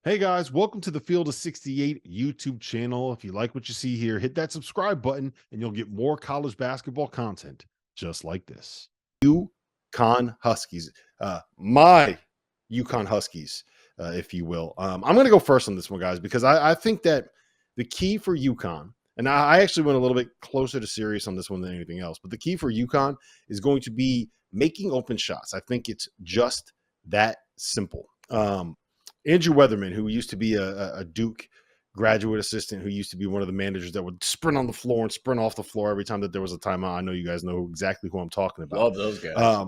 Hey guys, welcome to the Field of 68 YouTube channel. If you like what you see here, hit that subscribe button and you'll get more college basketball content just like this. UConn Huskies, my UConn Huskies, if you will. I'm going to go first on this one, guys, because I think that the key for UConn, and I actually went a little bit closer to serious on this one than anything else, but the key for UConn is going to be making open shots. I think it's just that simple. Andrew Weatherman, who used to be a Duke graduate assistant, who used to be one of the managers that would sprint on the floor and sprint off the floor every time that there was a timeout. I know you guys know exactly who I'm talking about. Love those guys.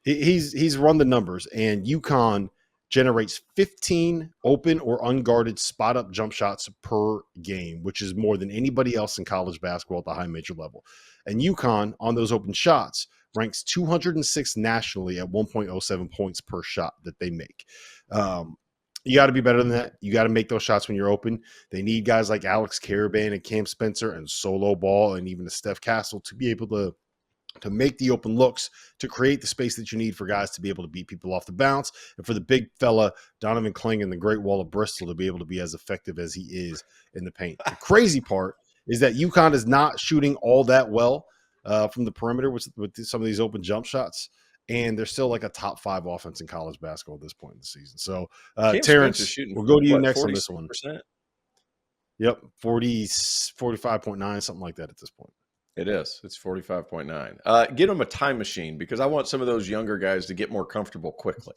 He's run the numbers, and UConn generates 15 open or unguarded spot up jump shots per game, which is more than anybody else in college basketball at the high major level. And UConn on those open shots ranks 206 nationally at 1.07 points per shot that they make. You got to be better than that. You got to make those shots when you're open. They need guys like Alex Caravan and Cam Spencer and Solo Ball and even a Steph Castle to be able to make the open looks, to create the space that you need for guys to be able to beat people off the bounce, and for the big fella Donovan Clingan, the Great Wall of Bristol, to be able to be as effective as he is in the paint. The crazy part is that UConn is not shooting all that well from the perimeter with some of these open jump shots, and they're still like a top 5 offense in college basketball at this point in the season. So, Terrence, we'll go to you next on this one. Yep, 45.9, something like that at this point. It is. It's 45.9. Get them a time machine, because I want some of those younger guys to get more comfortable quickly.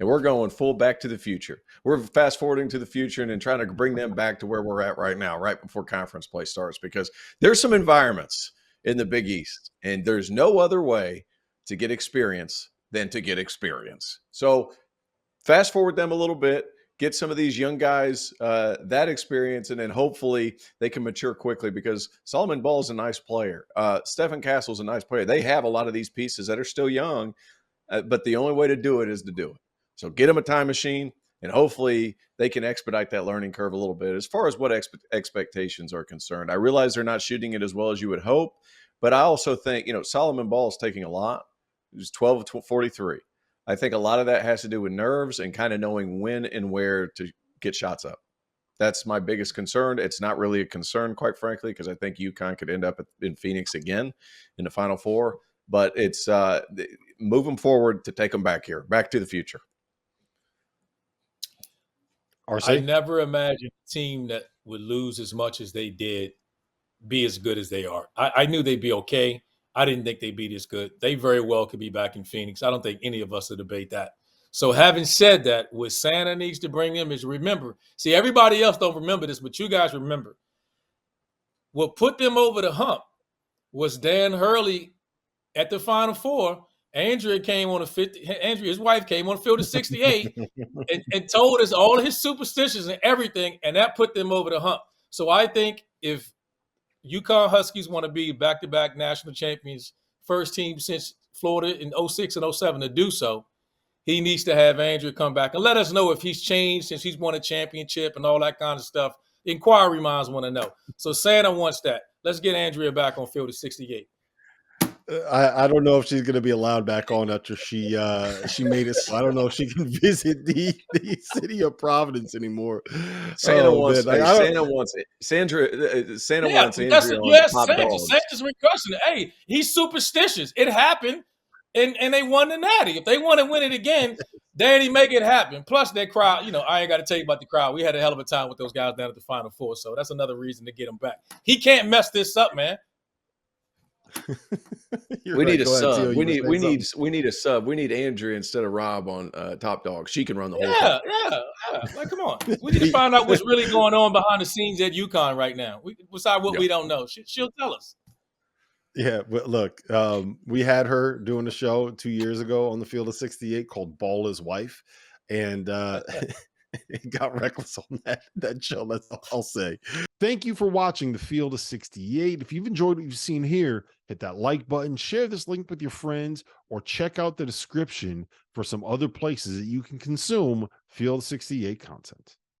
And we're going full back to the future. We're fast forwarding to the future and then trying to bring them back to where we're at right now, right before conference play starts, because there's some environments in the Big East, and there's no other way to get experience than to get experience. So fast forward them a little bit, get some of these young guys that experience, and then hopefully they can mature quickly, because Solomon Ball is a nice player. Stephen Castle's a nice player. They have a lot of these pieces that are still young, but the only way to do it is to do it. So get them a time machine, and hopefully they can expedite that learning curve a little bit as far as what expectations are concerned. I realize they're not shooting it as well as you would hope, but I also think, Solomon Ball is taking a lot. He was 12 of 43. I think a lot of that has to do with nerves and kind of knowing when and where to get shots up. That's my biggest concern. It's not really a concern, quite frankly, because I think UConn could end up in Phoenix again in the Final Four. But it's moving forward to take them back here, back to the future. I never imagined a team that would lose as much as they did be as good as they are. I knew they'd be okay. I didn't think they'd be this good. They very well could be back in Phoenix. I don't think any of us would debate that. So having said that, what Santa needs to bring them is remember. See, everybody else don't remember this, but you guys remember. What put them over the hump was Dan Hurley at the Final Four. Andrea came on a 50. Andrea, his wife, came on a field of 68 and told us all his superstitions and everything, and that put them over the hump. So I think if UConn Huskies want to be back-to-back national champions, first team since Florida in 06 and 07 to do so, he needs to have Andrea come back and let us know if he's changed since he's won a championship and all that kind of stuff. Inquiry minds want to know. So Santa wants that. Let's get Andrea back on field of 68. I don't know if she's going to be allowed back on after she made it. So I don't know if she can visit the city of Providence anymore. Santa wants it. Santa wants Andrea on top dog. Santa's requesting it. Hey, he's superstitious. It happened, and they won the Natty. If they want to win it again, Danny, make it happen. Plus, that crowd, I ain't got to tell you about the crowd. We had a hell of a time with those guys down at the Final Four, so that's another reason to get him back. He can't mess this up, man. We need a sub. We need a sub. We need Andrea instead of Rob on Top Dog. She can run the whole thing. Yeah. Like, come on. We need to find out what's really going on behind the scenes at UConn right now. Besides what we don't know. She'll tell us. Yeah, but look, we had her doing a show 2 years ago on the field of 68 called Ball is Wife, and it got reckless on that show. That's all I'll say. Thank you for watching the Field of 68. If you've enjoyed what you've seen here, hit that like button, share this link with your friends, or check out the description for some other places that you can consume Field 68 content.